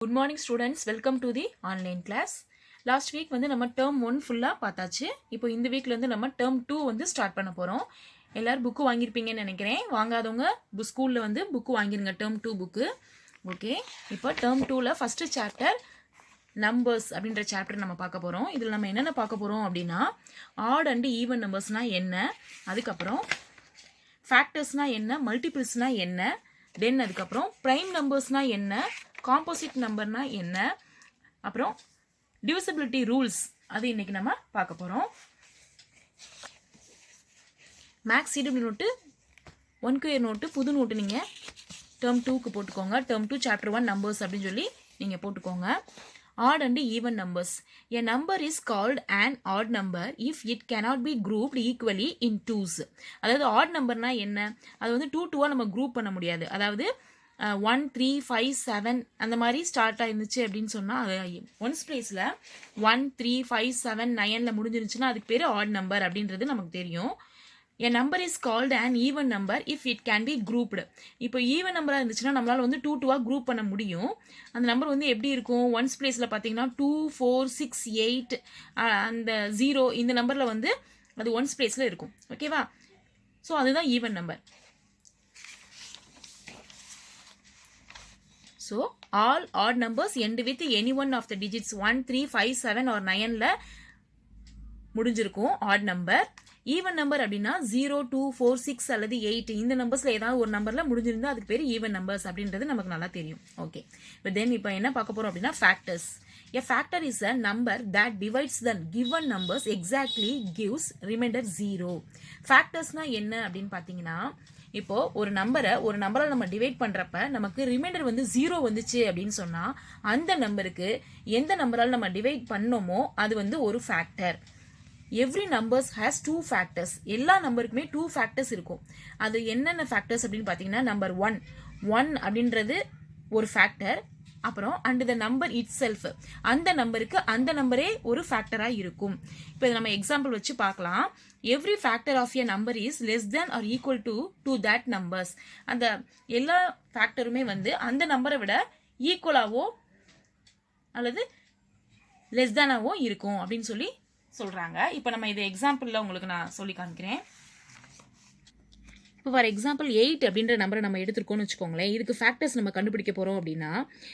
Good morning students, welcome to the online class. Last week வந்து நம்ம term 1 ஃபுல்லாக பார்த்தாச்சு. இப்போ இந்த வீக்லேருந்து நம்ம டேர்ம் 2 வந்து ஸ்டார்ட் பண்ண போகிறோம். எல்லோரும் புக்கு வாங்கியிருப்பீங்கன்னு நினைக்கிறேன். வாங்காதவங்க ஸ்கூலில் வந்து புக்கு வாங்கிருங்க, டேர்ம் 2 புக்கு. ஓகே, இப்போ டேர்ம் 2ல் ஃபஸ்ட்டு சாப்டர் நம்பர்ஸ் அப்படின்ற சாப்டர் நம்ம பார்க்க போகிறோம். இதில் நம்ம என்னென்ன பார்க்க போகிறோம் அப்படின்னா, ஆட் அண்ட் ஈவன் நம்பர்ஸ்னால் என்ன, அதுக்கப்புறம் ஃபேக்டர்ஸ்னால் என்ன, மல்டிபிள்ஸ்னால் என்ன, தென் அதுக்கப்புறம் ப்ரைம் நம்பர்ஸ்னால் என்ன, காம்போசிட் நம்பர்னா என்ன, அப்புறம் டிவிசிபிலிட்டி ரூல்ஸ், அது இன்னைக்கு நம்ம பார்க்க போகிறோம். மேக்ஸ் சிடபிள்யூ நோட்டு 1 நோட்டு புது நோட்டு நீங்கள் டேர்ம் 2க்கு போட்டுக்கோங்க. டேர்ம் 2 சாப்டர் 1 நம்பர்ஸ் அப்படின்னு சொல்லி நீங்கள் போட்டுக்கோங்க. Odd and even numbers. A number is called an odd number if it cannot be grouped equally in twos. அதாவது odd numberனா என்ன, அது வந்து 2 நம்ம குரூப் பண்ண முடியாது. அதாவது 1 3 5 7 அந்த மாதிரி ஸ்டார்ட் ஆயிருந்துச்சு அப்படின்னு சொன்னால், அது ஒன்ஸ் பிளேஸில் 1 3 5 7 9ல் முடிஞ்சிருச்சுன்னா அதுக்கு பேர் ஆட் நம்பர் அப்படின்றது நமக்கு தெரியும். A number is called an even number if it can be grouped. இப்போ ஈவன் நம்பராக இருந்துச்சுன்னா நம்மளால் வந்து 2 குரூப் பண்ண முடியும். அந்த நம்பர் வந்து எப்படி இருக்கும், ஒன்ஸ் பிளேஸில் பார்த்தீங்கன்னா 2 4 6 8 அந்த 0 இந்த நம்பரில் வந்து அது ஒன்ஸ் பிளேஸில் இருக்கும். ஓகேவா, ஸோ அதுதான் even number. So all odd numbers end with any one of the digits 1 3 5 7 or 9ல் முடிஞ்சிருக்கும் ஆட் நம்பர். ஈவன் நம்பர் அப்படின்னா 0 2 4 6 அல்லது 8 இந்த நம்பர்ஸில் ஏதாவது ஒரு நம்பரில் முடிஞ்சிருந்தா அதுக்கு பேர் ஈவன் நம்பர்ஸ் அப்படின்றது நமக்கு நல்லா தெரியும். ஓகே, இப்போ என்ன பார்க்க போகிறோம் அப்படின்னா, factors. A factor is a number that divides the given numbers exactly gives remainder 0. ஃபேக்டர்ஸ்னா என்ன அப்படின்னு பார்த்தீங்கன்னா, இப்போ ஒரு நம்பரால் நம்ம டிவைட் பண்ணுறப்ப நமக்கு ரிமைண்டர் வந்து 0 வந்துச்சு அப்படின்னு சொன்னால் அந்த நம்பருக்கு எந்த நம்பரால் நம்ம டிவைட் பண்ணோமோ அது வந்து ஒரு factor. Every numbers has 2 factors. எல்லா நம்பருக்குமே 2 ஃபேக்டர்ஸ் இருக்கும். அது என்னென்ன ஃபேக்டர்ஸ் அப்படின்னு பார்த்தீங்கன்னா, நம்பர் 1 அப்படின்றது ஒரு ஃபேக்டர். அப்புறம் and the number it self, அந்த நம்பருக்கு அந்த நம்பரே ஒரு ஃபேக்டராக இருக்கும். இப்போ நம்ம எக்ஸாம்பிள் வச்சு பார்க்கலாம். Every factor of a number is less than or equal to that numbers. அந்த எல்லா ஃபேக்டருமே வந்து அந்த நம்பரை விட ஈக்குவலாவோ அல்லது லெஸ் தேனாவோ இருக்கும் அப்படின்னு சொல்லி சொல்கிறாங்க. இப்போ நம்ம இது எக்ஸாம்பிளில் உங்களுக்கு நான் சொல்லி காமிக்கிறேன். இப்போ ஃபார் எக்ஸாம்பிள் 8 அப்படின்ற நம்பரை நம்ம எடுத்துருக்கோம்னு வச்சுக்கோங்களேன். இதுக்கு ஃபேக்டர்ஸ் நம்ம கண்டுபிடிக்க போகிறோம் அப்படின்னா,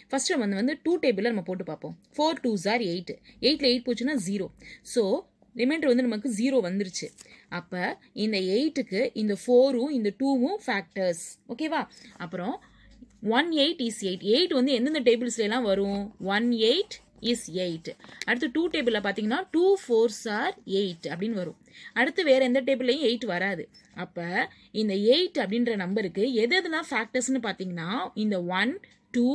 ஃபஸ்ட்டு வந்து 2 டேபிளில் நம்ம போட்டு பார்ப்போம். 4 2s are 8. 8ல் 8 போச்சுன்னா 0. ஸோ ரிமைண்டர் வந்து நமக்கு 0 வந்துருச்சு. அப்போ இந்த 8க்கு இந்த 4ம் இந்த 2வும் ஃபேக்டர்ஸ். ஓகேவா, அப்புறம் 1 8 is 8. 8 வந்து எந்தெந்த டேபிள்ஸ்லாம் வரும், 1 8 is 8. அடுத்து 2 டேபிளில் பார்த்தீங்கன்னா 2 4s are 8 அப்படின்னு வரும். அடுத்து வேறு எந்த டேபிள்லையும் 8 வராது. அப்போ இந்த 8 அப்படின்ற நம்பருக்கு எதெல்லாம் ஃபேக்டர்ஸ்னு பார்த்தீங்கன்னா, இந்த 1 2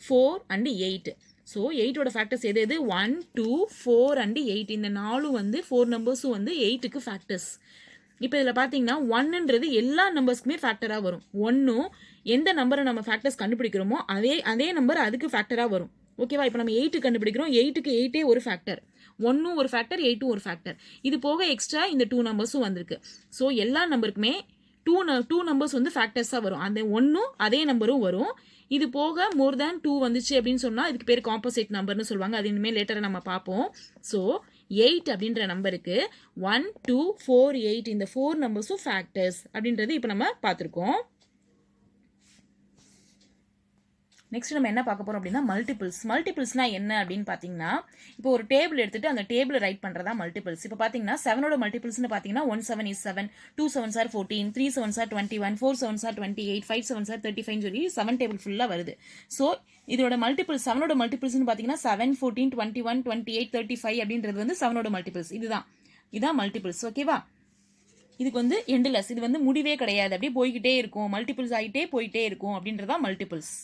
4 அண்டு 8. ஸோ 8ஓட ஃபேக்டர்ஸ் எது 1 2 4 அண்டு 8. இந்த 4 வந்து 4 நம்பர்ஸும் வந்து 8க்கு ஃபேக்டர்ஸ். இப்போ இதில் பார்த்தீங்கன்னா 1ன்றது எல்லா நம்பர்ஸ்க்குமே ஃபேக்டராக வரும். 1ம் எந்த நம்பரை நம்ம ஃபேக்டர்ஸ் கண்டுபிடிக்கிறோமோ அதே நம்பர் அதுக்கு ஃபேக்டராக வரும். ஓகேவா, இப்போ நம்ம 8 கண்டுபிடிக்கிறோம். 8க்கு 8 ஒரு ஃபேக்டர், 1ம் ஒரு ஃபேக்டர், 8ம் ஒரு ஃபேக்டர். இது போக எக்ஸ்ட்ரா இந்த 2 நம்பர்ஸும் வந்திருக்கு. ஸோ எல்லா நம்பருக்குமே 2 நம்பர்ஸ் வந்து ஃபேக்டர்ஸாக வரும். அந்த 1ம் அதே நம்பரும் வரும். இது போக மோர் தேன் 2 வந்துச்சு அப்படின்னு சொன்னால் இதுக்கு பேர் காம்போசிட் நம்பர்னு சொல்லுவாங்க. அது இனிமேல் லேட்டராக நம்ம பார்ப்போம். ஸோ 8 அப்படின்ற நம்பருக்கு 1 2 4 8 இந்த 4 நம்பர்ஸும் ஃபேக்டர்ஸ் அப்படின்றது இப்போ நம்ம பார்த்துருக்கோம். நெக்ஸ்ட் நம்ம என்ன பார்க்க போகிறோம் அப்படின்னா, மல்டிபிள்ஸ்னால் என்ன அப்படின்னு பார்த்தீங்கன்னா, இப்போ ஒரு டேபிள் எடுத்துகிட்டு அந்த டேபிளை ரைட் பண்ணுறதா மல்டிபிள்ஸ். இப்போ பார்த்தீங்கன்னா 7ஓட மல்டிபிள்ஸ்னு பார்த்தீங்கன்னா 1 7 is 7, 2 7s are 14, 3 7s are 21, 4 7s are 28, 5 7s are 35 சொல்லி 7 டேபிள் ஃபுல்லாக வருது. ஸோ இதோட மல்டிபிள்ஸ் 7ஓட மல்டிபிள்ஸ்னு பார்த்தீங்கன்னா 7 14 21 28 35 அப்படின்றது வந்து 7ஓட மல்டிபிள்ஸ். இதுதான் மல்டிபிள்ஸ். ஓகேவா, இதுக்கு வந்து எண்ட்லெஸ், இது வந்து முடிவே கிடையாது, அப்படியே போய்கிட்டே இருக்கும், மல்டிபிள்ஸ் ஆகிட்டே போயிட்டே இருக்கும் அப்படின்றதா மல்டிபிள்ஸ்.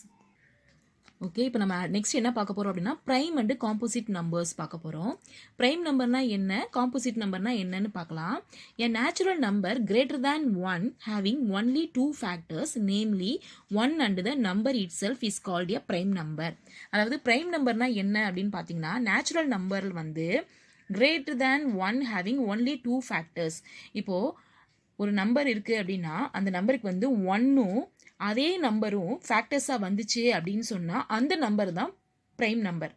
ஓகே, இப்போ நம்ம நெக்ஸ்ட் என்ன பார்க்க போகிறோம் அப்படின்னா, ப்ரைம் அண்ட் காம்போசிட் நம்பர்ஸ் பார்க்க போகிறோம். ப்ரைம் நம்பர்னா என்ன, காம்போசிட் நம்பர்னா என்னன்னு பார்க்கலாம். எ natural number greater than 1 having only 2 factors namely 1 and the number it self is called a prime number. அதாவது ப்ரைம் நம்பர்னா என்ன அப்படின்னு பார்த்தீங்கன்னா, நேச்சுரல் நம்பர் வந்து greater than 1 having only 2 factors. இப்போது ஒரு நம்பர் இருக்குது அப்படின்னா அந்த நம்பருக்கு வந்து 1ம் அதே நம்பரும் ஃபேக்டர்ஸாக வந்துச்சு அப்படின்னு சொன்னால் அந்த நம்பர் தான் ப்ரைம் நம்பர்.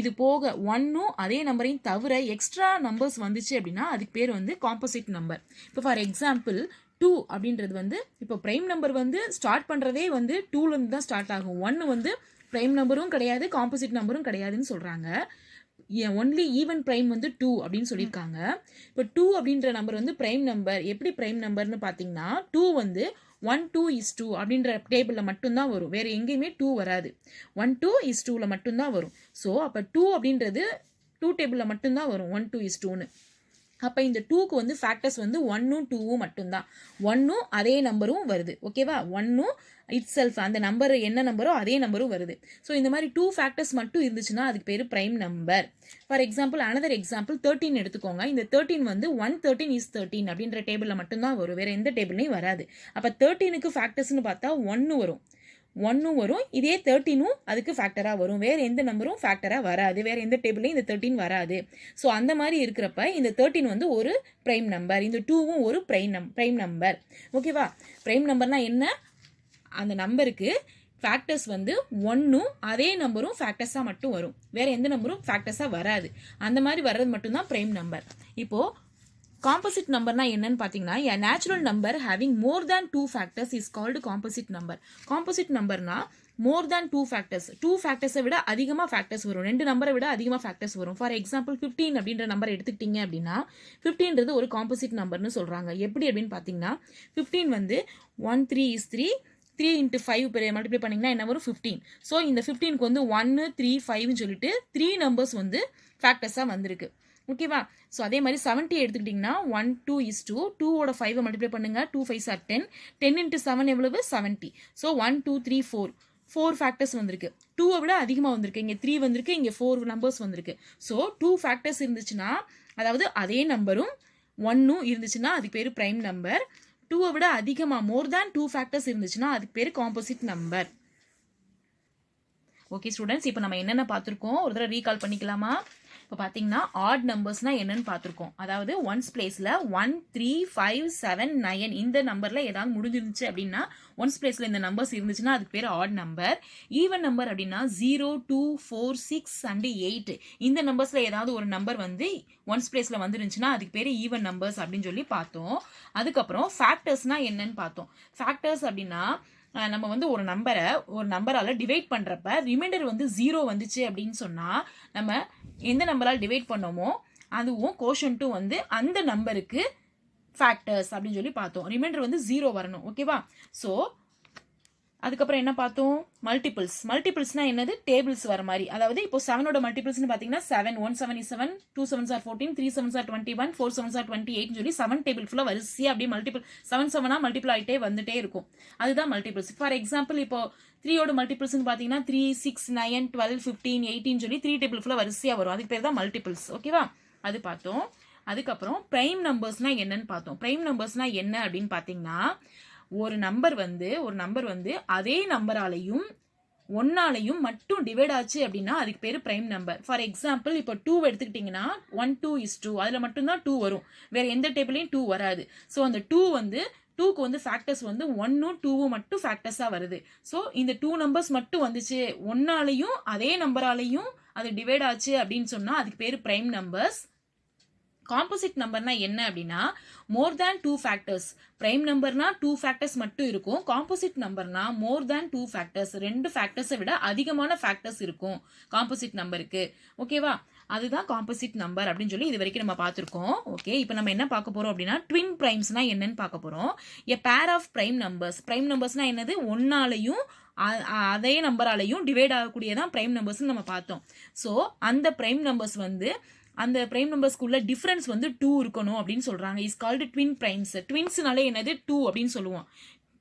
இது போக 1ம் அதே நம்பரையும் தவிர எக்ஸ்ட்ரா நம்பர்ஸ் வந்துச்சு அப்படின்னா அதுக்கு பேர் வந்து காம்போசிட் நம்பர். இப்போ ஃபார் எக்ஸாம்பிள் 2 அப்படின்றது வந்து இப்போ ப்ரைம் நம்பர் வந்து ஸ்டார்ட் பண்ணுறதே வந்து 2லேருந்து தான் ஸ்டார்ட் ஆகும். 1 வந்து ப்ரைம் நம்பரும் கிடையாது, காம்போசிட் நம்பரும் கிடையாதுன்னு சொல்கிறாங்க. ஒன்லி ஈவன் ப்ரைம் வந்து 2 அப்படின்னு சொல்லியிருக்காங்க. இப்போ 2 அப்படின்ற நம்பர் வந்து ப்ரைம் நம்பர். எப்படி ப்ரைம் நம்பர்னு பார்த்தீங்கன்னா 2 வந்து 1 2 is 2 அப்படின்ற டேபிளில் மட்டும்தான் வரும், வேறு எங்கேயுமே 2 வராது. 1 2 is 2ல் மட்டும்தான் வரும். ஸோ அப்போ 2 அப்படின்றது 2 டேபிளில் மட்டும்தான் வரும், 1 2 is 2ன்னு. அப்போ இந்த 2க்கு வந்து ஃபேக்டர்ஸ் வந்து 1ம் 2ம் மட்டும்தான். 1ம் அதே நம்பரும் வருது, ஓகேவா? 1ம் இட் செல்ஃப் அந்த நம்பர் என்ன நம்பரோ அதே நம்பரும் வருது. ஸோ இந்த மாதிரி 2 ஃபேக்டர்ஸ் மட்டும் இருந்துச்சுன்னா அதுக்கு பேர் prime number. For example another example 13 எடுத்துக்கோங்க. இந்த 13 வந்து 113 is 13 அப்படின்ற டேபிளில் மட்டும்தான் வரும், வேறு எந்த டேபிள்லையும் வராது. அப்போ 13க்கு ஃபேக்டர்ஸ்னு பார்த்தா 1 வரும், 1 வரும். இதே 13ம் அதுக்கு ஃபேக்டராக வரும், வேறு எந்த நம்பரும் ஃபேக்டராக வராது, வேறு எந்த டேபிளையும் இந்த 13 வராது. ஸோ அந்த மாதிரி இருக்கிறப்ப இந்த 13 வந்து ஒரு ப்ரைம் நம்பர், இந்த 2வும் ஒரு ப்ரைம் நம்பர், ஓகேவா? ப்ரைம் நம்பர்னா என்ன? அந்த நம்பருக்கு ஃபேக்டர்ஸ் வந்து 1ம் அதே நம்பரும் ஃபேக்டர்ஸாக மட்டும் வரும், வேறு எந்த நம்பரும் ஃபேக்டர்ஸாக வராது. அந்த மாதிரி வர்றது மட்டும்தான் ப்ரைம் நம்பர். இப்போது காம்போசிட் நம்பர்னா என்னன்னு பார்த்தீங்கன்னா a natural number having more than 2 factors is called composite number. Composite நம்பர்னா மோர் தேன் 2 ஃபேக்டர்ஸ், 2 ஃபேக்டர்ஸை விட அதிகமாக ஃபேக்டர்ஸ் வரும், 2 நம்பரை விட அதிகமாக ஃபேக்டர்ஸ் வரும். ஃபார் எக்ஸாம்பிள் 15 அப்படின்ற நம்பர் எடுத்துக்கிட்டீங்க அப்படின்னா 15ன்றது ஒரு காம்போசிட் நம்பர்னு சொல்கிறாங்க. எப்படி அப்படின்னு பார்த்தீங்கன்னா 15 வந்து 1 3 is 3, 3 into 5 மல்டிப்ளை பண்ணிங்கன்னா என்ன வரும்? 15. ஸோ இந்த 15க்கு வந்து 1 3 5ன்னு சொல்லிட்டு 3 நம்பர்ஸ் வந்து ஃபேக்டர்ஸாக வந்திருக்கு, ஓகேவா? ஸோ அதே மாதிரி 70 எடுத்துக்கிட்டிங்கன்னா 1 2 is 2, 2ஓட 5 மல்டிப்ளை பண்ணுங்க, 2 5s are 10, 10 into 7 எவ்வளவு? 70. ஸோ 1 2 3 4 ஃபேக்டர்ஸ் வந்திருக்கு. 2 விட அதிகமாக வந்திருக்கு, இங்கே 3 வந்திருக்கு, இங்கே 4 நம்பர்ஸ் வந்திருக்கு. ஸோ 2 ஃபேக்டர்ஸ் இருந்துச்சுன்னா, அதாவது அதே நம்பரும் 1ம் இருந்துச்சுன்னா அதுக்கு பேர் ப்ரைம் நம்பர். 2 விட அதிகமாக மோர் தேன் 2 ஃபேக்டர்ஸ் இருந்துச்சுன்னா அதுக்கு பேர் காம்போசிட் நம்பர். ஓகே ஸ்டூடெண்ட்ஸ், இப்போ நம்ம என்னென்ன பார்த்துருக்கோம் ஒரு தடவை ரீகால் பண்ணிக்கலாமா? இப்போ பார்த்தீங்கன்னா ஆட் நம்பர்ஸ்னால் என்னன்னு பார்த்துருக்கோம். அதாவது ஒன்ஸ் பிளேஸில் 1 3 5 7 9 இந்த நம்பரில் ஏதாவது முடிஞ்சிருந்துச்சு அப்படின்னா, ஒன்ஸ் பிளேஸில் இந்த நம்பர்ஸ் இருந்துச்சுன்னா அதுக்கு பேர் ஆட் நம்பர். ஈவன் நம்பர் அப்படின்னா 0 2 4 6 and 8 இந்த நம்பர்ஸில் ஏதாவது ஒரு நம்பர் வந்து ஒன்ஸ் பிளேஸில் வந்துருந்துச்சுன்னா அதுக்கு பேர் ஈவன் நம்பர்ஸ் அப்படின்னு சொல்லி பார்த்தோம். அதுக்கப்புறம் ஃபேக்டர்ஸ்னால் என்னன்னு பார்த்தோம். ஃபேக்டர்ஸ் அப்படின்னா நம்ம வந்து ஒரு நம்பரால் டிவைட் பண்ணுறப்ப ரிமைண்டர் வந்து 0 வந்துச்சு அப்படின்னு சொன்னால் நம்ம எந்த நம்பரால் டிவைட் பண்ணோமோ அதுவும் கோஷன்ட்டும் வந்து அந்த நம்பருக்கு ஃபேக்டர்ஸ் அப்படின்னு சொல்லி பார்த்தோம். ரிமைண்டர் வந்து 0 வரணும், ஓகேவா? ஸோ அதுக்கப்புறம் என்ன பார்த்தோம்? மல்டிபிள்ஸ்னால் என்னது? டேபிள்ஸ் வர மாதிரி. அதாவது இப்போ 7ஓட மல்டிபிள்ஸ்னு பார்த்தீங்கன்னா 7 1 7 is 7, 2 7s are 14, 3 7s are 21, 4 7s are 28 சொல்லி 7 டேபிள் ஃபுல்லாக வரிசையாக அப்படியே மல்டிபிள் 7 7ஆக மல்டிபிள் ஆகிட்டே வந்துட்டே இருக்கும். அதுதான் மல்டிபிள்ஸ். ஃபார் எக்ஸாம்பிள் இப்போ 3ஓட மல்டிபிள்ஸ்னு பார்த்தீங்கன்னா 3 6 9 12 15 18 சொல்லி 3 டேபிள் ஃபுல்லாக வரிசையாக வரும், அதுக்கு பேர் தான் மல்டிபிள்ஸ், ஓகேவா? அது பார்த்தோம். அதுக்கப்புறம் ப்ரைம் நம்பர்ஸ்னால் என்னன்னு பார்த்தோம். ப்ரைம் நம்பர்ஸ்னால் என்ன அப்படின்னு பார்த்தீங்கன்னா ஒரு நம்பர் வந்து அதே நம்பராலையும் 1ஆலையும் மட்டும் டிவைட் ஆச்சு அப்படின்னா அதுக்கு பேர் ப்ரைம் நம்பர். ஃபார் எக்ஸாம்பிள் இப்போ 2 எடுத்துக்கிட்டிங்கன்னா 1 2 is 2, அதில் மட்டும்தான் 2 வரும், வேறு எந்த டேபிளையும் 2 வராது. ஸோ அந்த 2க்கு வந்து ஃபேக்டர்ஸ் வந்து 1ம் 2ம் மட்டும் ஃபேக்டர்ஸாக வருது. ஸோ இந்த 2 நம்பர்ஸ் மட்டும் வந்துச்சு, 1ஆலையும் அதே நம்பராலையும் அது டிவைட் ஆச்சு அப்படின்னு சொன்னால் அதுக்கு பேர் ப்ரைம் நம்பர்ஸ். காம்போசிட் நம்பர்னா என்ன அப்படின்னா மோர் தேன் 2 ஃபேக்டர்ஸ். ப்ரைம் நம்பர்னா 2 ஃபேக்டர்ஸ் மட்டும் இருக்கும். காம்போசிட் நம்பர்னா மோர் தேன் 2 ஃபேக்டர்ஸ், 2 ஃபேக்டர்ஸை விட அதிகமான ஃபேக்டர்ஸ் இருக்கும் காம்போசிட் நம்பருக்கு, ஓகேவா? அதுதான் காம்போசிட் நம்பர் அப்படின்னு சொல்லி இது வரைக்கும் நம்ம பார்த்துருக்கோம். ஓகே, இப்போ நம்ம என்ன பார்க்க போகிறோம் அப்படின்னா ட்வின் ப்ரைம்ஸ்னால் என்னன்னு பார்க்க போகிறோம். A pair of prime numbers. Prime நம்பர்ஸ்னால் என்னது? 1ஆலையும் அதே நம்பராலையும் டிவைட் ஆகக்கூடியதான் ப்ரைம் நம்பர்ஸ்னு நம்ம பார்த்தோம். ஸோ அந்த ப்ரைம் நம்பர்ஸ் வந்து அந்த ப்ரைம் நம்பர்ஸ்க்குள்ள டிஃப்ரென்ஸ் வந்து 2 இருக்கணும் அப்படின்னு சொல்கிறாங்க. Is called twin primes. ட்வின்ஸ்னாலே என்னது? 2 அப்படின்னு சொல்லுவோம்.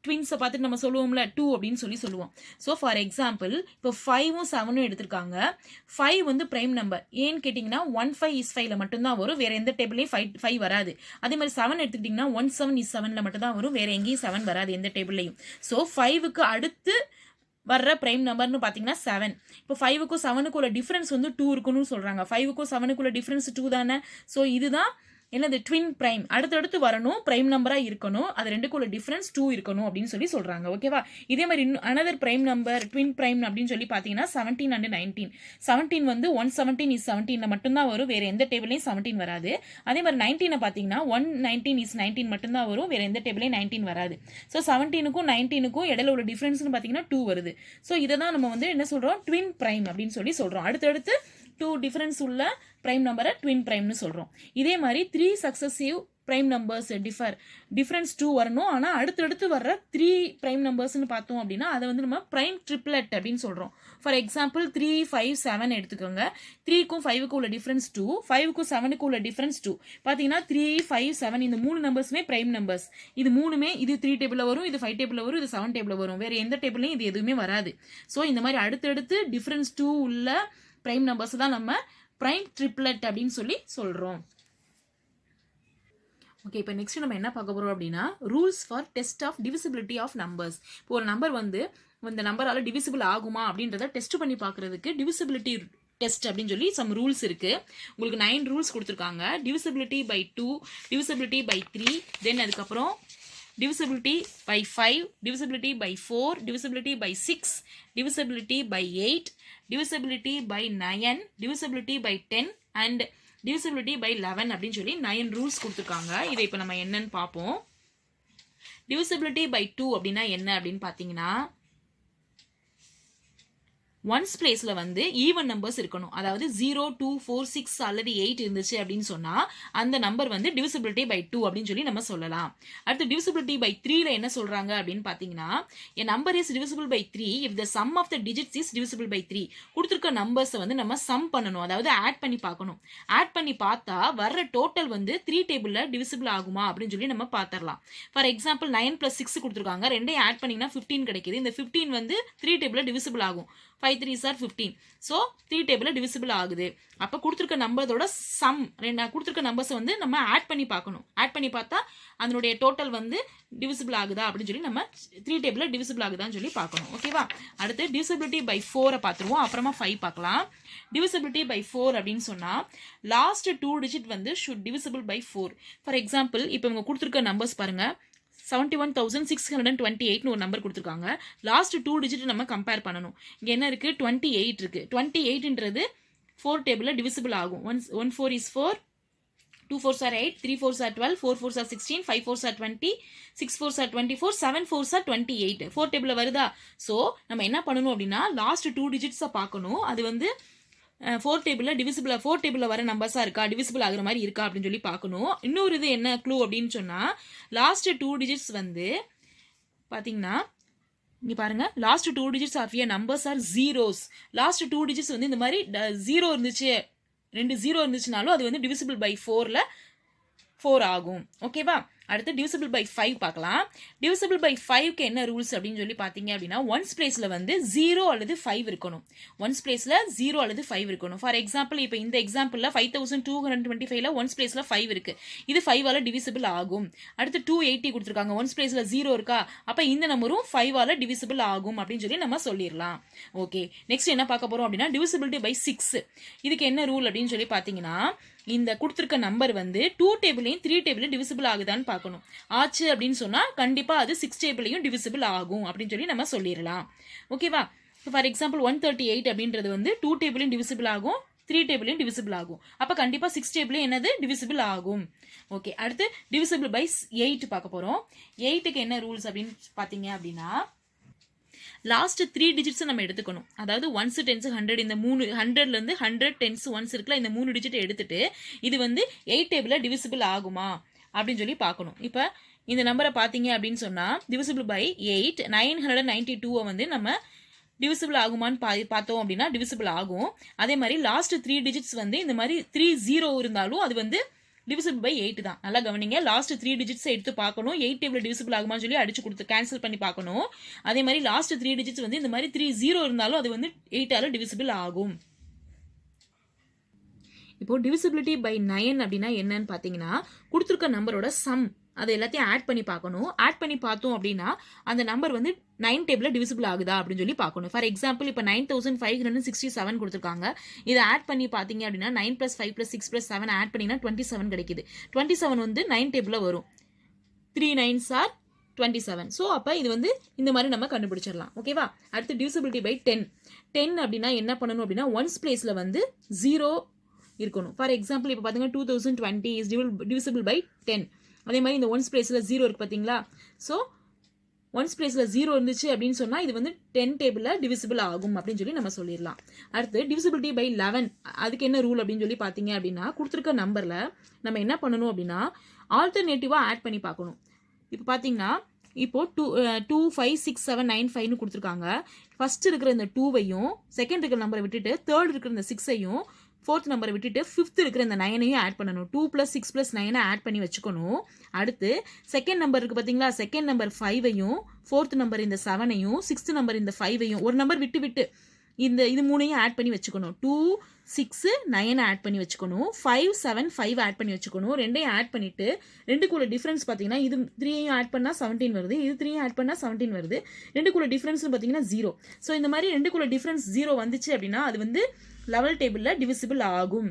ட்வின்ஸை பார்த்துட்டு நம்ம சொல்லுவோம்ல 2 அப்படின்னு சொல்லுவோம். ஸோ ஃபார் எக்ஸாம்பிள் இப்போ 5ம் 7ம் எடுத்திருக்காங்க. 5 வந்து ப்ரைம் நம்பர். ஏன்னு கேட்டிங்கன்னா 1 5 is 5ல மட்டும்தான் வரும், வேறு எந்த டேபிள்லையும் 5 வராது. அதே மாதிரி 7 எடுத்துக்கிட்டிங்கன்னா 1 7 is 7ல மட்டும்தான் வரும், வேறு எங்கேயும் 7 வராது எந்த டேபிள்லையும். ஸோ 5க்கு அடுத்து வர்ற ப்ரைம் நம்பர்னு பார்த்தீங்கன்னா 7. இப்போ 5க்கும் 7க்கும் உள்ள டிஃப்ரென்ஸ் வந்து 2 இருக்குன்னு சொல்கிறாங்க. 5க்கும் 7க்கும் உள்ள டிஃப்ரென்ஸ் 2 தானே. ஸோ இதுதான் என்னது ட்வின் பிரைம், அடுத்தடுத்து வரணும், பிரைம் நம்பரா இருக்கணும், அது ரெண்டுக்குள்ள டிஃபரன்ஸ் 2 இருக்கணும் அப்படின்னு சொல்லி சொல்றாங்க. ஓகேவா? இதே மாதிரி another prime number twin prime அப்படின்னு சொல்லி பாத்தீங்கன்னா 17 and 19. 17 வந்து 117 is 17 மட்டும்தான் வரும், வேற எந்த டேபிளையும் 17 வராது. அதே மாதிரி 19 பாத்தீங்கன்னா 119 is 19 மட்டும்தான் வரும், வேற எந்த டேபிளையும் 19 வராது. ஸோ 17க்கும் 19க்கும் இடையில உள்ள டிஃபரன்ஸ்னு பாத்தீங்கன்னா 2 வருது. ஸோ இதை தான் நம்ம வந்து என்ன சொல்றோம், ட்வின் பிரைம் அப்படின்னு சொல்லி சொல்றோம். அடுத்தடுத்து 2 டிஃபரன்ஸ் உள்ள பிரைம் நம்பரை ட்வின் பிரைம்னு சொல்றோம். இதே மாதிரி 3 சக்சசிவ் பிரைம் நம்பர்ஸ் டிஃபரன்ஸ் 2 வரணும், ஆனா அடுத்தடுத்து வர்ற 3 பிரைம் நம்பர்ஸ்னு பார்த்தோம் அப்படின்னா அதை வந்து நம்ம பிரைம் ட்ரிப்ளெட் அப்படின்னு சொல்றோம். ஃபார் எக்ஸாம்பிள் 3, 5, 7 எடுத்துக்கோங்க. 3க்கும் 5க்கும் உள்ள டிஃபரன்ஸ் 2, 5க்கும் 7க்கும் உள்ள டிஃபரன்ஸ் 2. பாத்தீங்கன்னா 3, 5, 7 இந்த 3 நம்பர்ஸுமே பிரைம் நம்பர்ஸ். இது மூணுமே இது 3 டேபிள்ல வரும், இது 5 டேபிள்ல வரும், இது 7 டேபிள்ல வரும், வேற எந்த டேபிள்லையும் இது எதுவுமே வராது. ஸோ இந்த மாதிரி அடுத்தடுத்து டிஃபரன்ஸ் 2 உள்ள பிரைம் நம்பர்ஸ் தான் நம்ம பிரைம் ட்ரிப்ளெட் அப்படின்னு சொல்லி சொல்றோம். ஓகே, இப்போ நெக்ஸ்ட் நம்ம என்ன பார்க்க போறோம் அப்படின்னா rules for test of divisibility of numbers. இப்போ ஒரு நம்பர் வந்து இந்த நம்பரால டிவிசிபிள் ஆகுமா அப்படின்றத டெஸ்ட் பண்ணி பார்க்கறதுக்கு டிவிசிபிலிட்டி டெஸ்ட் அப்படின்னு சொல்லி சம் ரூல்ஸ் இருக்கு. உங்களுக்கு 9 ரூல்ஸ் கொடுத்துருக்காங்க. டிவிசிபிலிட்டி பை 2, டிவிசிபிலிட்டி பை 3, தென் அதுக்கப்புறம் divisibility by 5, divisibility by 4, divisibility by 6, divisibility by 8, divisibility by 9, divisibility by 10 and divisibility by 11 அப்படின்னு சொல்லி 9 ரூல்ஸ் கொடுத்துருக்காங்க. இதை இப்போ நம்ம என்னன்னு பார்ப்போம். divisibility by 2 அப்படின்னா என்ன அப்படின்னு பார்த்தீங்கன்னா ஒன்ஸ் பிளேஸ்ல வந்து ஈவன் நம்பர்ஸ் இருக்கணும். அதாவது 0, 2, 4, 6 அல்லது 8 இருந்துச்சு அப்படின்னு சொன்னா அந்த நம்பர் வந்து டிவிசிபிலிட்டி பை 2 அப்படின்னு சொல்லி நம்ம சொல்லலாம். அடுத்து டிவிசிபிலிட்டி பை 3ல என்ன சொல்றாங்க அப்படின்னு பாத்தீங்கன்னா a number is divisible by 3 if the sum of the digits is divisible by 3. கொடுத்திருக்க நம்பர்ஸ் வந்து நம்ம சம் பண்ணணும், அதாவது ஆட் பண்ணி பார்க்கணும். ஆட் பண்ணி பார்த்தா வர்ற டோட்டல் வந்து 3 டேபிள்ல டிவிசிபிள் ஆகுமா அப்படின்னு சொல்லி நம்ம பார்த்தரலாம். ஃபார் எக்ஸாம்பிள் 9 + 6 கொடுத்துருக்காங்க, ரெண்டையும் ஆட் பண்ணீங்கன்னா 15 கிடைக்குது. இந்த 15 வந்து 3 டேபிள்ல டிவிசிபிள் ஆகும். 5 3s are 15. ஸோ 3 டேபிள்ல டிவிசிபிள் ஆகுது. அப்போ கொடுத்துருக்க நம்பரோட சம் கொடுத்துருக்க நம்பர்ஸ் வந்து நம்ம ஆட் பண்ணி பார்க்கணும். ஆட் பண்ணி பார்த்தா அதனுடைய டோட்டல் வந்து டிவிசிபிள் ஆகுதா அப்படின்னு சொல்லி நம்ம 3 டேபிள்ல டிவிசிபிள் ஆகுதான்னு சொல்லி பார்க்கணும். ஓகேவா? அடுத்து டிவிசிபிலிட்டி பை 4 பார்த்துருவோம், அப்புறமா 5 பார்க்கலாம். டிவிசிபிலிட்டி பை 4 அப்படின்னு சொன்னா லாஸ்ட் 2 டிஜிட் வந்து should divisible by 4. For example இப்போ இவங்க கொடுத்துருக்க நம்பர்ஸ் பாருங்க, 71,628 ஒரு நம்பர் கொடுத்துருக்காங்க. லாஸ்ட் 2 டிஜிட் நம்ம கம்பேர் பண்ணணும். இங்க என்ன இருக்கு, 28 இருக்கு. 28ன்றது 4 டேபிள்ல டிவிசிபிள் ஆகும். 1 4 is 4, 2 4s are 8, 3 4s are 12, 4 4s are 16, 5 4s are 20, 6 4s are 24, 7 4s are 28. 4 டேபிள்ல வருதா? ஸோ நம்ம என்ன பண்ணணும் அப்படின்னா லாஸ்ட் 2 டிஜிட்ஸை பார்க்கணும். அது வந்து 4 டேபிள்ல டிவிசிபிள் 4 டேபிள்ல வர நம்பர்ஸா இருக்கா, டிவிசிபிள் ஆகுற மாதிரி இருக்கா அப்படின்னு சொல்லி பார்க்கணும். இன்னொரு இது என்ன க்ளூ அப்படின்னு சொன்னா லாஸ்ட் 2 டிஜிட்ஸ் வந்து பாத்தீங்கன்னா இங்க பாருங்க, last 2 digits of a numbers are zeros. Last 2 digits வந்து இந்த மாதிரி 0 இருந்துச்சு, 2 0 இருந்துச்சுனாலும் அது வந்து டிவிசிபிள் பை 4ல 4 ஆகும். ஓகேவா? அடுத்து டிவிசிபிள் பை 5 பார்க்கலாம். டிவிசிபிள் பை 5க்கு என்ன ரூல்ஸ் அப்படின்னு சொல்லி பார்த்தீங்க அப்படின்னா ஒன்ஸ் பிளேஸ்ல வந்து 0 அல்லது 5 இருக்கணும். ஒன்ஸ் பிளேஸ்ல 0 அல்லது 5 இருக்கணும். ஃபார் எக்ஸாம்பிள் இப்போ இந்த எக்ஸாம்பிள்ல 5225ல ஒன்ஸ் பிளேஸ்ல 5 இருக்கு. இது 5ஆல டிவிசிபிள் ஆகும். அடுத்து 280 கொடுத்துருக்காங்க, ஒன்ஸ் பிளேஸ்ல 0 இருக்கா, அப்ப இந்த நம்பரும் 5ஆல டிவிசிபிள் ஆகும் அப்படின்னு சொல்லி நம்ம சொல்லிடலாம். ஓகே, நெக்ஸ்ட் என்ன பார்க்க போறோம் அப்படின்னா டிவிசிபிலிட்டி பை 6. இதுக்கு என்ன ரூல் அப்படின்னு சொல்லி பார்த்தீங்கன்னா இந்த கொடுத்துருக்க நம்பர் வந்து 2 டேபிளையும் 3 டேபிளையும் டிவிசிபிள் ஆகுதான்னு பார்க்கணும். ஆச்சு அப்படின்னு சொன்னா கண்டிப்பா அது 6 டேபிளையும் டிவிசிபிள் ஆகும் அப்படின்னு சொல்லி நம்ம சொல்லிடலாம். ஓகேவா? ஃபார் எக்ஸாம்பிள் 138 அப்படின்றது வந்து 2 டேபிளையும் டிவிசிபிள் ஆகும், 3 டேபிளையும் டிவிசிபிள் ஆகும். அப்ப கண்டிப்பா 6 டேபிளையும் என்னது டிவிசிபிள் ஆகும். ஓகே, அடுத்து டிவிசிபிள் பை 8 பார்க்க போறோம். 8க்கு என்ன ரூல்ஸ் அப்படின்னு பாத்தீங்க அப்படின்னா லாஸ்ட் 3 டிஜிட்ஸ் நம்ம எடுத்துக்கணும். அதாவது 1s 10s 100 இந்த 3 100ல இருந்து 100 10s 1s இருக்குல, இந்த 3 டிஜிட் எடுத்துட்டு இது வந்து 8 டேபிள்ல டிவிசிபிள் ஆகுமா அப்படின்னு சொல்லி பார்க்கணும். இப்போ இந்த நம்பரை பார்த்தீங்க அப்படின்னு சொன்னா டிவிசிபிள் பை 8 992 வந்து நம்ம டிவிசிபிள் ஆகுமான்னு பார்த்தோம் அப்படின்னா டிவிசிபிள் ஆகும். அதே மாதிரி லாஸ்ட் 3 டிஜிட்ஸ் வந்து இந்த மாதிரி 30 இருந்தாலும் அது வந்து டிவிசிபிள் பை 8 தான். நல்லா கவனிங்க, லாஸ்ட் 3 டிஜிட்ஸ் எடுத்து பார்க்கணும், 8 டேபிள் டிவிசிபிள் ஆகுமான்னு சொல்லி அடிச்சு கொடுத்து கேன்சல் பண்ணி பார்க்கணும். அதே மாதிரி லாஸ்ட் 3 டிஜிட்ஸ் வந்து இந்த மாதிரி 30 இருந்தாலும் அது வந்து 8ஆல டிவிசிபிள் ஆகும். இப்போ டிவிசிபிலிட்டி பை 9 அப்படின்னா என்னன்னு பார்த்தீங்கன்னா கொடுத்துருக்க நம்பரோட சம் அதை எல்லாத்தையும் ஆட் பண்ணி பார்க்கணும். ஆட் பண்ணி பார்த்தோம் அப்படின்னா அந்த நம்பர் வந்து 9 டேபிளில் டிவிசிபிள் ஆகுதா அப்படின்னு சொல்லி பார்க்கணும். ஃபார் எக்ஸாம்பிள் இப்போ 9567 கொடுத்துருக்காங்க. இதை ஆட் பண்ணி பார்த்தீங்க அப்படின்னா 9 + 5 + 6 + 7 ஆட் பண்ணிங்கன்னா 27 கிடைக்குது. 27 வந்து 9 டேபிளில் வரும். 3 9s are 27. ஸோ அப்போ இது வந்து இந்த மாதிரி நம்ம கண்டுபிடிச்சிடலாம். ஓகேவா? அடுத்து டிவிசிபிலிட்டி பை 10. 10 அப்படின்னா என்ன பண்ணணும் அப்படின்னா ஒன்ஸ் பிளேஸில் வந்து 0 இருக்கணும். ஃபார் எக்ஸாம்பிள் இப்போ பார்த்தீங்கன்னா 2020 இஸ் டிவிசிபிள் பை 10. அதே மாதிரி இந்த ஒன்ஸ் பிளேஸில் 0 இருக்குது பார்த்தீங்களா? ஸோ ஒன்ஸ் பிளேஸில் 0 இருந்துச்சு அப்படின்னு சொன்னால் இது வந்து 10 டேபிளில் டிவிசிபிள் ஆகும் அப்படின்னு சொல்லி நம்ம சொல்லிடலாம். அடுத்து டிவிசிபிலிட்டி பை 11. அதுக்கு என்ன ரூல் அப்படின்னு சொல்லி பார்த்தீங்க அப்படின்னா கொடுத்துருக்க நம்பரில் நம்ம என்ன பண்ணணும் அப்படின்னா ஆல்டர்னேட்டிவாக ஆட் பண்ணி பார்க்கணும். இப்போ பார்த்தீங்கன்னா இப்போ 2 5 6 7 9 5 கொடுத்துருக்காங்க. ஃபர்ஸ்ட் இருக்கிற இந்த 2வையும் செகண்ட் இருக்கிற நம்பரை விட்டுட்டு தேர்ட் இருக்கிற இந்த 6ஐயும் ஃபோர்த் நம்பரை விட்டுட்டு ஃபிஃப்த் இருக்கிற இந்த 9ஐயும் ஆட் பண்ணணும். 2 + 6 + 9 ஆட் பண்ணி வச்சுக்கணும். அடுத்து செகண்ட் நம்பர் இருக்குது பார்த்தீங்களா? செகண்ட் நம்பர் 5ஐயும் ஃபோர்த் நம்பர் இந்த 7ஐயும் சிக்ஸ்த் நம்பர் இந்த 5ஐயும் ஒரு நம்பர் விட்டு விட்டு இது மூணையும் ஆட் பண்ணி வச்சுக்கணும். 2 6 9 ஆட் பண்ணி வச்சுக்கணும். 5 7 5 ஆட் பண்ணி வச்சுக்கணும். ரெண்டையும் ஆட் பண்ணிட்டு ரெண்டுக்குள்ள டிஃப்ரென்ஸ் பார்த்தீங்கன்னா இது 3ஐயும் ஆட் பண்ணால் 17 வருது, இது 3ஐயும் ஆட் பண்ணால் 17 வருது. ரெண்டுக்குள்ள டிஃப்ரென்ஸ்னு பார்த்தீங்கன்னா 0. ஸோ இந்த மாதிரி ரெண்டுக்குள்ள டிஃப்ரென்ஸ் 0 வந்துச்சு அப்படின்னா அது வந்து லெவல் டேபிளில் டிவிசிபிள் ஆகும்.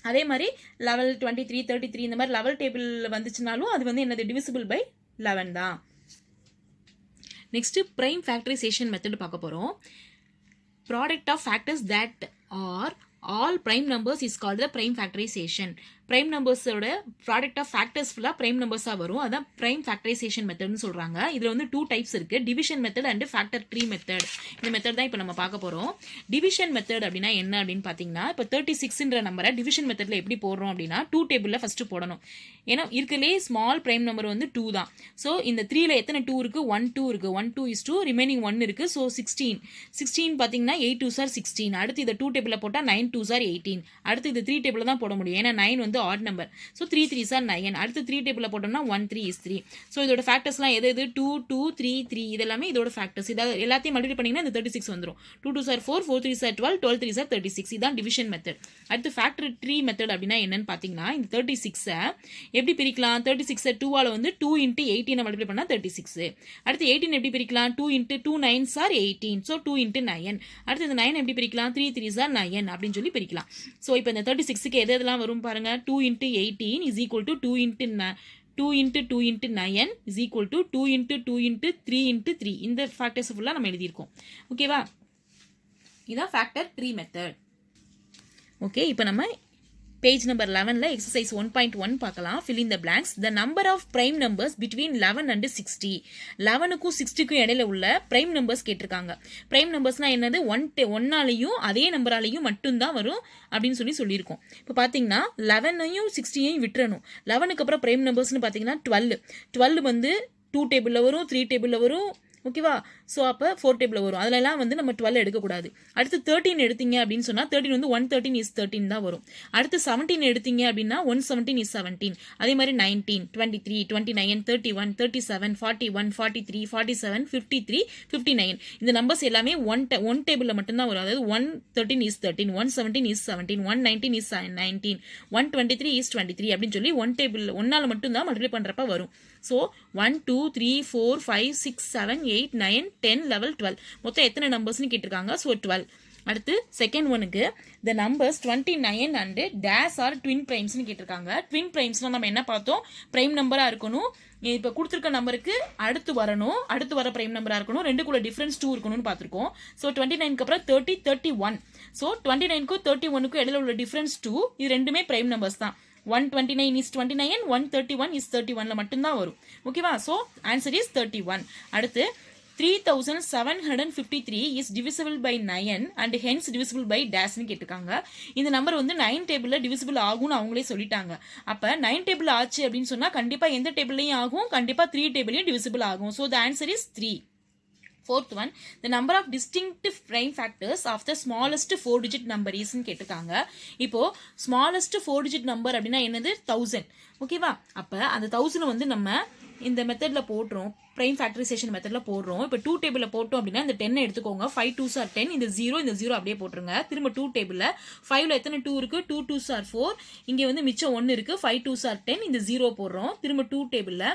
அதே மாதிரி லெவல் 23 33 இந்த மாதிரி லெவல் டேபிள் வந்துச்சுனாலும் அது வந்து என்னது டிவிசிபிள் பை 11 தான். நெக்ஸ்ட் பிரைம் ஃபேக்டரைசேஷன் மெத்தட் பார்க்க போகிறோம். Product of factors that are all prime numbers is called the prime factorization. prime நம்பர்ஸோட ப்ராடக்ட் ஆஃப் ஃபேக்டர்ஸ் ஃபுல்லாக prime நம்பர்ஸாக வரும். அதான் prime factorization மெத்தட்னு சொல்கிறாங்க. இதில் வந்து 2 டைப்ஸ் இருக்குது, division method and factor tree method. இந்த மெத்தட் தான் இப்போ நம்ம பார்க்க போகிறோம். டிவிஷன் மெத்தட் அப்படின்னா என்ன அப்படின்னு பார்த்தீங்கன்னா இப்போ 36ன்ற நம்பரை டிவிஷன் மெத்தடில் எப்படி போடுறோம் அப்படின்னா 2 டேபிளில் ஃபஸ்ட்டு போடணும். ஏன்னா இருக்கிறதுலே ஸ்மால் prime நம்பர் வந்து 2 தான். ஸோ இந்த 3ல எத்தனை 2 இருக்குது? 1 2 இருக்குது. 1 2 is 2, ரிமைனிங் 1 இருக்குது. ஸோ 16 பார்த்தீங்கன்னா 8 2s are 16. அடுத்து இதை 2 டேபிளில் போட்டால் 9 2s are 18. அடுத்து இது 3 டேபிளில் தான் போட முடியும், ஏன்னா 9 வந்து add number. So 3 3s are 9. அடுத்து 3 டேபிளில் போட்டோம்னா 1 3 is 3. ஸோ இதோட ஃபேக்டர்ஸ்லாம் எது 2 2 3 3 இதெல்லாமே இதோட ஃபேக்டர்ஸ். இதை எல்லாத்தையும் மல்டிப்ளை பண்ணிங்கன்னா இந்த 36 வந்துடும். 2 2s are 4 4 3s are 12 12 3s are 36. இதுதான் டிவிஷன் மெத்தட். அடுத்து ஃபேக்டர் ட்ரீ மெத்தட் அப்படின்னா என்னன்னு பார்த்தீங்கன்னா இந்த 36 எப்படி பிரிக்கலாம்? 36 2ஆல் வந்து 2 × 18 மல்டிப்ளை பண்ணால் 36. அடுத்து 18 எப்படி பிரிக்கலாம்? 2 × 2 9s are 18. ஸோ 2 × 9. அடுத்து இந்த 9 எப்படி பிரிக்கலாம்? 3 3s are 9 அப்படின்னு சொல்லி பிரிக்கலாம். ஸோ இப்போ இந்த 36க்கு எதெல்லாம் வரும் பாருங்க. 2 × 18 is equal to 2 × 2 × 2 × 9 is equal to 2 × 2 × 3 × 3. இந்த ஃபேக்டர்ஸ் ஃபுல்லாக நம்ம எழுதியிருக்கோம். ஓகேவா? இதான் ஃபேக்டர் ட்ரீ மெத்தட். ஓகே, இப்போ நம்ம பேஜ் நம்பர் 11ல எக்ஸசைஸ் 1.1 பார்க்கலாம். fill in the blanks. The number of prime numbers between 11 and 60. 11க்கும் 60க்கும் இடையில உள்ள prime numbers கேட்டிருக்காங்க. prime numbersனா என்னது? 1ஆலையும் அதே நம்பராலையும் மட்டும்தான் வரும் அப்படின்னு சொல்லியிருக்கோம். இப்போ பார்த்தீங்கன்னா 11ஐயும் 60ஐயும் விட்டுறணும். 11க்கு அப்புறம் prime numbersனு பார்த்தீங்கன்னா 12 வந்து 2 டேபிளில் வரும், 3 டேபிளில் வரும். ஓகேவா? ஸோ அப்போ 4 டேபிளில் வரும். அதிலலாம் வந்து நம்ம 12 எடுக்கக்கூடாது. அடுத்து 13 எடுத்தீங்க அப்படின்னு சொன்னால் 13 வந்து 113 is 13 தான் வரும். அடுத்து 17 எடுத்தீங்க அப்படின்னா 117 is 17. அதே மாதிரி 19 23 29 31 37 41 43 47 53 59 இந்த நம்பர்ஸ் எல்லாமே ஒன் டேபிளில் மட்டும்தான் வரும். அதாவது 113 is 13, 117 is 17, 119 is 19, 123 is 23 அப்படின்னு சொல்லி ஒன்னால் மட்டும்தான் மல்டிப்ளை பண்ணுறப்ப வரும். ஸோ 1 2 3 4 5 6 7 8 9 10 11 12 மொத்தம் எத்தனை நம்பர்ஸ்னு கேட்டிருக்காங்க? ஸோ 12. அடுத்து செகண்ட் ஒனுக்கு த நம்பர்ஸ் 29 அண்ட் டேஸ் ஆர் ட்வின் பிரைம்ஸ்னு கேட்டிருக்காங்க. ட்வின் பிரைம்ஸ்னால் நம்ம என்ன பார்த்தோம்? பிரைம் நம்பராக இருக்கணும். இப்போ கொடுத்துருக்க நம்பருக்கு அடுத்து வர பிரைம் நம்பராக இருக்கணும். ரெண்டுக்குள்ள டிஃப்ரென்ஸ் 2 இருக்கணும்னு பார்த்துருக்கோம். ஸோ 29க்கு அப்புறம் 30 31. ஸோ 29க்கும் 31க்கும் இடையில உள்ள டிஃப்ரென்ஸ் 2. இது ரெண்டுமே பிரைம் நம்பர்ஸ் தான். 129 is 29, 131 is 31ல மட்டும்தான் வரும். ஓகேவா? So answer is 31. அடுத்து 3753 is divisible by 9 and hence divisible by dash கேட்டிருக்காங்க. இந்த நம்பர் வந்து 9 டேபிளில் டிவிசிபிள் ஆகும்னு அவங்களே சொல்லிட்டாங்க. அப்போ 9 டேபிள் ஆச்சு அப்படின்னு சொன்னால் கண்டிப்பாக எந்த டேபிள்லையும் ஆகும், கண்டிப்பாக 3 டேபிளையும் டிவிசிபிள் ஆகும். So the answer is 3. Fourth one, the number of distinctive prime factors of the smallest 4-digit number is கேட்டிருக்காங்க. இப்போ smallest 4-digit number அப்படின்னா என்னது? 1000. ஓகேவா? அப்போ அந்த 1000 வந்து நம்ம இந்த மெத்தடில் போட்டுரும். ப்ரைம் ஃபேக்டரைசேஷன் மெத்தடில் போடுறோம். இப்போ 2 டேபிளில் போட்டோம் அப்படின்னா இந்த 10 எடுத்துக்கோங்க. 5 2s are 10, இந்த 0 அப்படியே போட்டுருங்க. திரும்ப 2 டேபிளில் 5ல் எத்தனை 2 இருக்கு? 2 2s are 4, இங்கே வந்து மிச்சம் 1 இருக்கு. 5 2s are 10, இந்த 0 போடுறோம். திரும்ப 2 டேபிளில்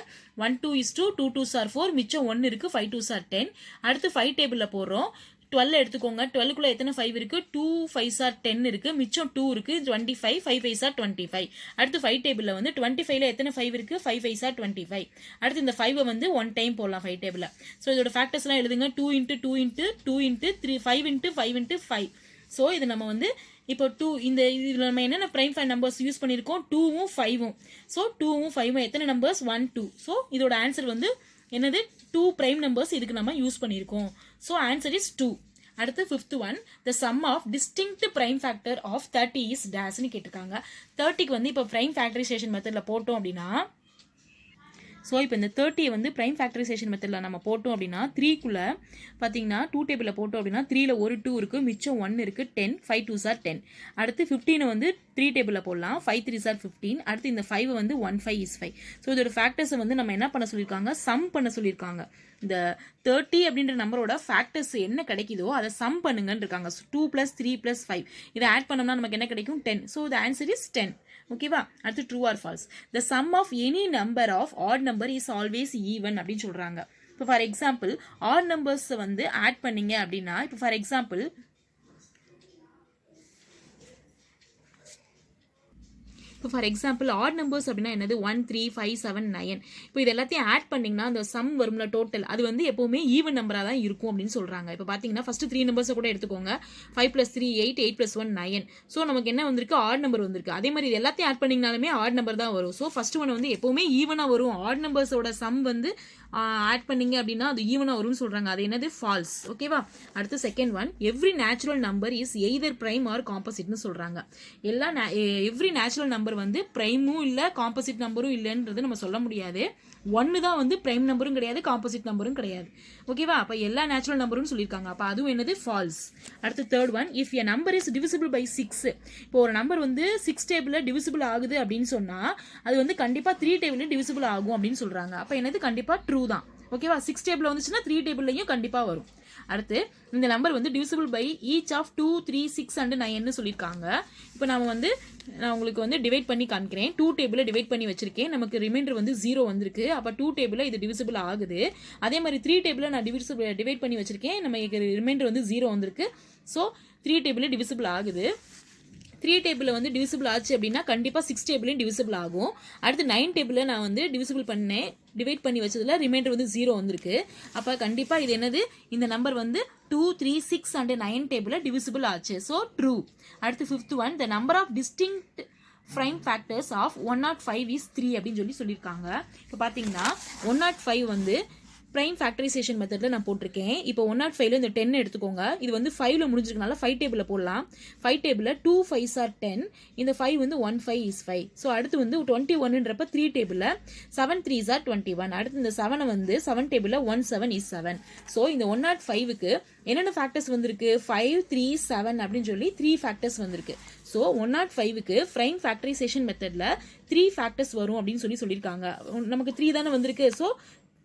1 2 is 2, 2 2s are 4, மிச்சம் 1 இருக்கு. 5 2s are 10. அடுத்து 5 டேபிளில் போடுறோம். 12 எடுத்துக்கோங்க. 12க்குள்ள எத்தனை 5 இருக்கு? 2 5s are 10 இருக்கு. மிச்சம் 2 இருக்கு. 25, 5 5s are 25. அடுத்து 5 டேபிளில் வந்து 25ல எத்தனை 5 இருக்கு? 5 5s are 25. அடுத்து இந்த 5 வந்து 1 டைம் போடலாம் 5 டேபிளில். ஸோ இதோட ஃபேக்டர்ஸ்லாம் எழுதுங்க. 2 into 2 into 2 into 3, 5 into 5 into 5. So இது நம்ம வந்து இப்போ 2 இந்த இதில் நம்ம என்னென்ன ப்ரைம் நம்பர்ஸ் யூஸ் பண்ணியிருக்கோம்? 2வும் 5வும். ஸோ 2வும் 5வும் எத்தனை நம்பர்ஸ்? 1 2. ஸோ இதோட ஆன்சர் வந்து என்னது? 2 ப்ரைம் நம்பர்ஸ் இதுக்கு நம்ம யூஸ் பண்ணியிருக்கோம். So answer is 2. அடுத்து 5th one, the sum of distinct prime factor of 30 is dash ன்னு கேட்டிருக்காங்க. 30க்கு வந்து இப்போ ப்ரைம் ஃபேக்டரைசேஷன் மெத்தடில் போட்டோம் அப்படின்னா, ஸோ இப்போ இந்த 30 வந்து ப்ரைம் ஃபேக்டரைசேஷன் மெத்தடில் நம்ம போட்டோம் அப்படின்னா 3க்குள்ளே பார்த்தீங்கன்னா 2 டேபிளில் போட்டோம் அப்படின்னா 3ல் ஒரு 2 இருக்குது, மிச்சம் 1 இருக்குது. 10, 5 2s are 10. அடுத்து 15 வந்து 3 டேபிளில் போடலாம். 5 3s are 15. அடுத்து இந்த 5 வந்து 1 5 is 5. ஸோ இதோட ஃபேக்டர்ஸை வந்து நம்ம என்ன பண்ண சொல்லியிருக்காங்க? சம் பண்ண சொல்லியிருக்காங்க. இந்த 30 அப்படின்ற நம்பரோட ஃபேக்டர்ஸ் என்ன கிடைக்குதோ அதை சம் பண்ணுங்கன்னு இருக்காங்க. 2 + 3 + 5 இதை ஆட் பண்ணோம்னா நமக்கு என்ன கிடைக்கும்? 10. So the answer is 10. ஓகேவா? அடுத்து true or false. The sum of any number of odd number is always even அப்படின்னு சொல்கிறாங்க. இப்போ ஃபார் எக்ஸாம்பிள் ஆட் நம்பர்ஸை வந்து ஆட் பண்ணீங்க அப்படின்னா, இப்போ ஃபார் எக்ஸாம்பிள் ஆட் நம்பர்ஸ் அப்படின்னா என்னது? 1 3 5 7 9. இப்போ இது எல்லாத்தையும் ஆட் பண்ணிங்கன்னா அந்த சம் வரும்ல டோட்டல், அது வந்து எப்போவுமே ஈவன் நம்பராக தான் இருக்கும் அப்படின்னு சொல்கிறாங்க. இப்போ பார்த்தீங்கன்னா ஃபஸ்ட்டு 3 நம்பர்ஸை கூட எடுத்துக்கோங்க. 5 + 3 8, 8 + 1 9. ஸோ நமக்கு என்ன வந்திருக்கு? ஆட் நம்பர் வந்திருக்கு. அதே மாதிரி இது எல்லாத்தையும் ஆட் பண்ணிங்கனாலுமே ஆட் நம்பர் தான் வரும். ஸோ ஃபஸ்ட்டு ஒன்று வந்து எப்போவுமே ஈவனாக வரும். ஆட் நம்பர்ஸோட சம் வந்து ஆட் பண்ணீங்க அப்படின்னா அது ஈவனாக வரும்னு சொல்கிறாங்க. அது என்னது? ஃபால்ஸ். ஓகேவா? அடுத்து second one, every natural number is either prime or காம்போசிட்னு சொல்கிறாங்க. எவ்ரி நேச்சுரல் நம்பர் வந்து பிரைமும் இல்லை காம்போசிட் நம்பரும் இல்லைன்றது நம்ம சொல்ல முடியாது. ஒன்று தான் வந்து பிரைம் நம்பரும் கிடையாது, காம்போசிட் நம்பரும் கிடையாது. ஓகேவா? அப்போ எல்லா நேச்சுரல் நம்பரும் சொல்லியிருக்காங்க. அப்போ அதுவும் என்னது? ஃபால்ஸ். அடுத்து third one, if a number is divisible by 6. இப்போ ஒரு நம்பர் வந்து 6 டேபிளில் டிவிசிபிள் ஆகுது அப்படின்னு சொன்னால் அது வந்து கண்டிப்பாக 3 டேபிளில் டிவிசிபிள் ஆகும் அப்படின்னு சொல்கிறாங்க. அப்போ என்னது? கண்டிப்பாக ட்ரூ தான். ஓகேவா? 6 டேபிள் வந்துச்சுன்னா 3 டேபிள்லையும் கண்டிப்பாக வரும். அடுத்து இந்த நம்பர் வந்து divisible by each of 2 3 6 and 9 சொல்லியிருக்காங்க. இப்போ நான் உங்களுக்கு வந்து டிவைட் பண்ணி காமிக்கிறேன். 2 டேபிளை டிவைட் பண்ணி வச்சிருக்கேன். நமக்கு ரிமைண்டர் வந்து 0 வந்திருக்கு. அப்போ 2 டேபிளில் இது டிவிசிபிள் ஆகுது. அதே மாதிரி 3 டேபிளை நான் டிவைட் பண்ணி வச்சிருக்கேன். நமக்கு ரிமைண்டர் வந்து 0 வந்திருக்கு. ஸோ 3 டேபிளில் டிவிசிபிள் ஆகுது. 3 டேபிளில் வந்து டிவிசிபிள் ஆச்சு அப்படின்னா கண்டிப்பாக 6 டேபிளையும் டிவிசிபிள் ஆகும். அடுத்து 9 டேபிளில் நான் வந்து டிவைட் பண்ணி வச்சதில் ரிமைண்டர் வந்து 0 வந்திருக்கு. அப்போ கண்டிப்பாக இது என்னது? இந்த நம்பர் வந்து 2 3 6 and 9 டேபிளில் டிவிசிபிள் ஆச்சு. So true. அடுத்து 5th one, the number of distinct prime factors of 105 is 3 அப்படின்னு சொல்லியிருக்காங்க. இப்போ பார்த்தீங்கன்னா 105 வந்து ப்ரைம் ஃபேக்டரைசேஷன் மெத்தடில் நான் போட்டிருக்கேன். இப்போ 105ல் இந்த 10 எடுத்துக்கோங்க. இது வந்து 5ல் முடிஞ்சிருக்கனால 5 டேபிளில் போடலாம். 5 டேபிளில் 2 5s are 10, இந்த 5 வந்து 1 5 is 5. ஸோ அடுத்து வந்து 21ன்றப்ப 3 டேபிளில் 7 3s are 21. அடுத்து இந்த 7 வந்து 7 டேபிளில் 1 7 is 7. ஸோ இந்த 105க்கு என்னென்ன ஃபேக்டர்ஸ் வந்திருக்கு? 5 3 7 அப்படின்னு சொல்லி 3 ஃபேக்டர்ஸ் வந்திருக்கு. ஸோ 105க்கு ப்ரைம் ஃபேக்டரைசேஷன் மெத்தடில் 3 ஃபேக்டர்ஸ் வரும் அப்படின்னு சொல்லியிருக்காங்க. நமக்கு 3 தானே வந்திருக்கு. ஸோ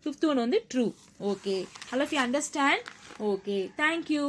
5th one வந்து true. Okay. All of you understand? Okay. Thank you.